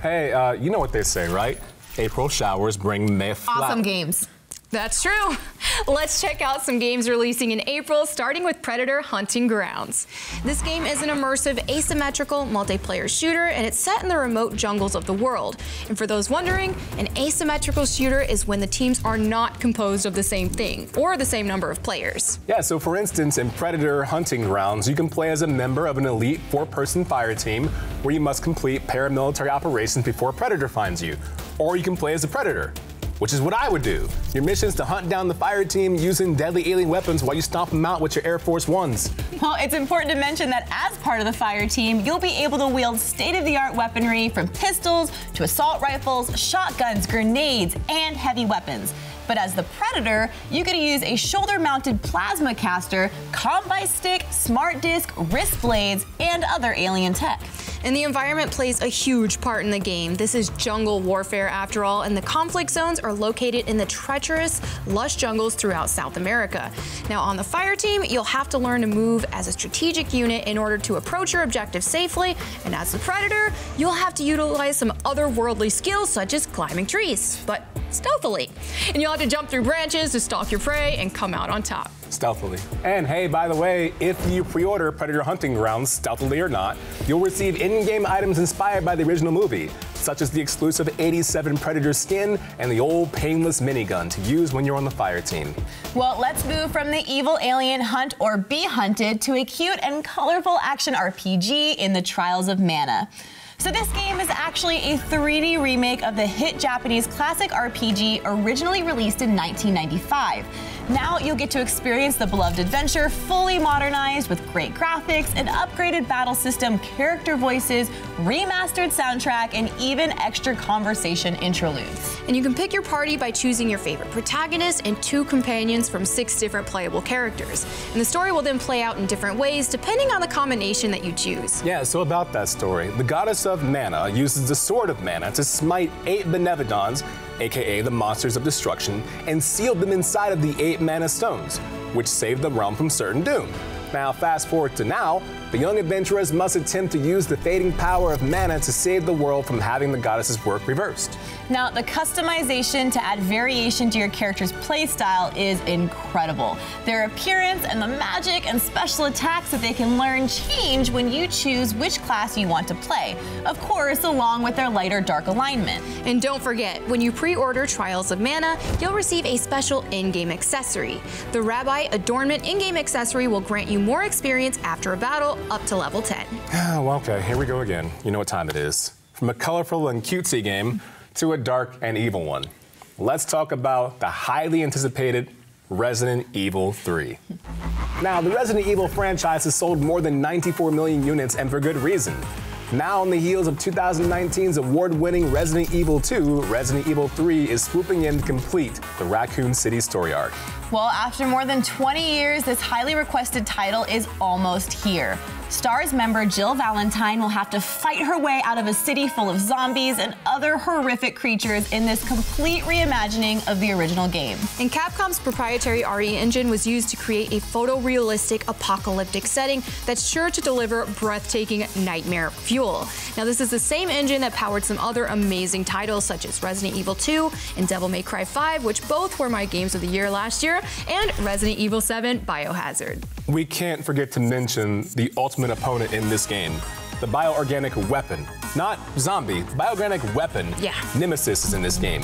Hey, you know what they say, right? April showers bring May flowers. Awesome games. That's true. Let's check out some games releasing in April, starting with Predator Hunting Grounds. This game is an immersive, asymmetrical multiplayer shooter, and it's set in the remote jungles of the world. And for those wondering, an asymmetrical shooter is when the teams are not composed of the same thing, or the same number of players. Yeah, so for instance, in Predator Hunting Grounds, you can play as a member of an elite 4-person fire team where you must complete paramilitary operations before a predator finds you. Or you can play as a predator, which is what I would do. Your mission is to hunt down the fire team using deadly alien weapons while you stomp them out with your Air Force Ones. Well, it's important to mention that as part of the fire team, you'll be able to wield state-of-the-art weaponry from pistols to assault rifles, shotguns, grenades, and heavy weapons. But as the Predator, you get to use a shoulder-mounted plasma caster, combi stick, smart disc, wrist blades, and other alien tech. And the environment plays a huge part in the game. This is jungle warfare after all, and the conflict zones are located in the treacherous, lush jungles throughout South America. Now on the fire team, you'll have to learn to move as a strategic unit in order to approach your objective safely, and as the Predator, you'll have to utilize some otherworldly skills such as climbing trees, but stealthily. And you'll have to jump through branches to stalk your prey and come out on top. Stealthily. And hey, by the way, if you pre-order Predator Hunting Grounds, stealthily or not, you'll receive in-game items inspired by the original movie, such as the exclusive 87 Predator skin and the old painless minigun to use when you're on the fire team. Well, let's move from the evil alien hunt or be hunted to a cute and colorful action RPG in the Trials of Mana. So this game is actually a 3D remake of the hit Japanese classic RPG originally released in 1995. Now you'll get to experience the beloved adventure fully modernized with great graphics, an upgraded battle system, character voices, remastered soundtrack, and even extra conversation interludes. And you can pick your party by choosing your favorite protagonist and 2 companions from 6 different playable characters. And the story will then play out in different ways depending on the combination that you choose. Yeah, so about that story, the goddess of Mana uses the Sword of Mana to smite 8 Benevodons, aka the Monsters of Destruction, and sealed them inside of the 8 Mana Stones, which saved the realm from certain doom. Now, fast forward to now, the young adventurers must attempt to use the fading power of mana to save the world from having the goddess's work reversed. Now, the customization to add variation to your character's playstyle is incredible. Their appearance and the magic and special attacks that they can learn change when you choose which class you want to play, of course, along with their lighter dark alignment. And don't forget, when you pre-order Trials of Mana, you'll receive a special in-game accessory. The Rabbi Adornment in-game accessory will grant you more experience after a battle up to level 10. Well, okay, here we go again. You know what time it is. From a colorful and cutesy game to a dark and evil one. Let's talk about the highly anticipated Resident Evil 3. Now, the Resident Evil franchise has sold more than 94 million units, and for good reason. Now, on the heels of 2019's award-winning Resident Evil 2, Resident Evil 3 is swooping in to complete the Raccoon City story arc. Well, after more than 20 years, this highly requested title is almost here. STARS member Jill Valentine will have to fight her way out of a city full of zombies and other horrific creatures in this complete reimagining of the original game. And Capcom's proprietary RE engine was used to create a photorealistic apocalyptic setting that's sure to deliver breathtaking nightmare fuel. Now, this is the same engine that powered some other amazing titles such as Resident Evil 2 and Devil May Cry 5, which both were my games of the year last year, and Resident Evil 7 Biohazard. We can't forget to mention the ultimate opponent in this game, the bioorganic weapon. Not zombie, bioorganic weapon. Yeah. Nemesis is in this game,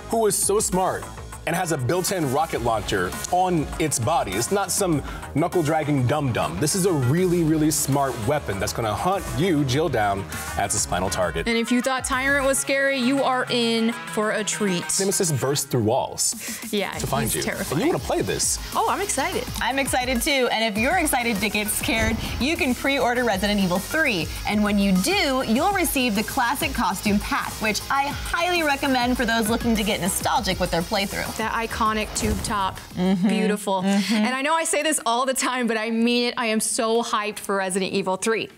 who is so smart and has a built-in rocket launcher on its body. It's not some knuckle-dragging dum-dum. This is a really, really smart weapon that's gonna hunt you, Jill, down as its final target. And if you thought Tyrant was scary, you are in for a treat. Nemesis bursts through walls yeah, to find you. Terrifying. And you wanna play this. Oh, I'm excited. I'm excited too, and if you're excited to get scared, you can pre-order Resident Evil 3. And when you do, you'll receive the classic costume pack, which I highly recommend for those looking to get nostalgic with their playthrough. That iconic tube top, beautiful. And I know I say this all the time, but I mean it. I am so hyped for Resident Evil 3.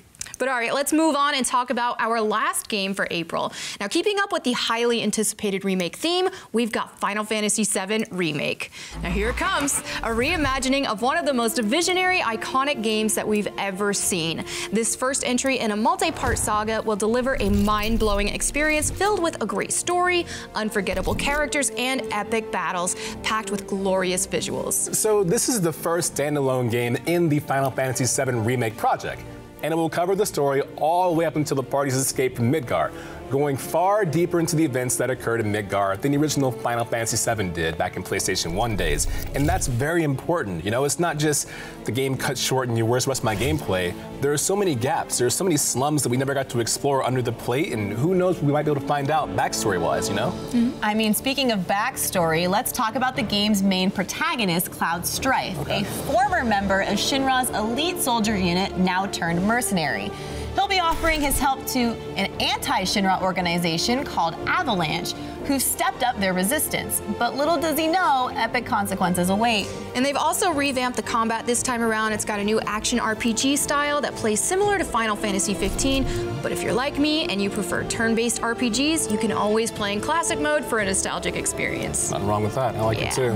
But all right, let's move on and talk about our last game for April. Now, keeping up with the highly anticipated remake theme, we've got Final Fantasy VII Remake. Now here it comes, a reimagining of one of the most visionary, iconic games that we've ever seen. This first entry in a multi-part saga will deliver a mind-blowing experience filled with a great story, unforgettable characters, and epic battles packed with glorious visuals. So this is the first standalone game in the Final Fantasy VII Remake project, and it will cover the story all the way up until the party's escape from Midgar, going far deeper into the events that occurred in Midgar than the original Final Fantasy VII did back in PlayStation 1 days. And that's very important. You know, it's not just the game cut short and where's the rest of my gameplay. There are so many gaps. There are so many slums that we never got to explore under the plate, and who knows what we might be able to find out backstory-wise, you know? I mean, speaking of backstory, let's talk about the game's main protagonist, Cloud Strife, a former member of Shinra's elite soldier unit, now turned mercenary. He'll be offering his help to an anti-Shinra organization called Avalanche, who stepped up their resistance. But little does he know, epic consequences await. And they've also revamped the combat this time around. It's got a new action RPG style that plays similar to Final Fantasy XV, but if you're like me and you prefer turn-based RPGs, you can always play in classic mode for a nostalgic experience. Nothing wrong with that, I like it too.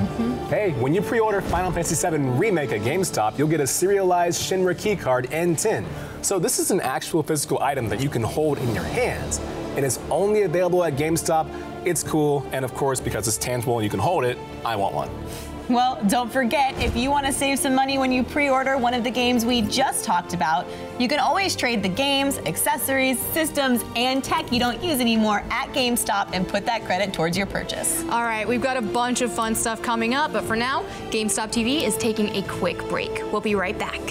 Hey, when you pre-order Final Fantasy VII Remake at GameStop, you'll get a serialized Shinra keycard and tin. So this is an actual physical item that you can hold in your hands, and it's only available at GameStop. It's cool, and of course, because it's tangible and you can hold it, I want one. Well, don't forget, if you want to save some money when you pre-order one of the games we just talked about, you can always trade the games, accessories, systems, and tech you don't use anymore at GameStop and put that credit towards your purchase. All right, we've got a bunch of fun stuff coming up, but for now, GameStop TV is taking a quick break. We'll be right back.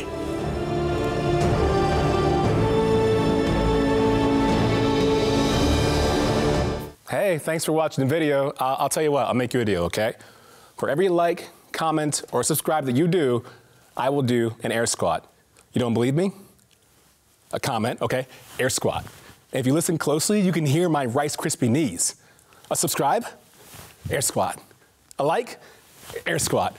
Hey, thanks for watching the video. I'll tell you what, I'll make you a deal, okay? For every like, comment, or subscribe that you do, I will do an air squat. You don't believe me? A comment, okay? Air squat. And if you listen closely, you can hear my Rice Krispie knees. A subscribe? Air squat. A like? Air squat.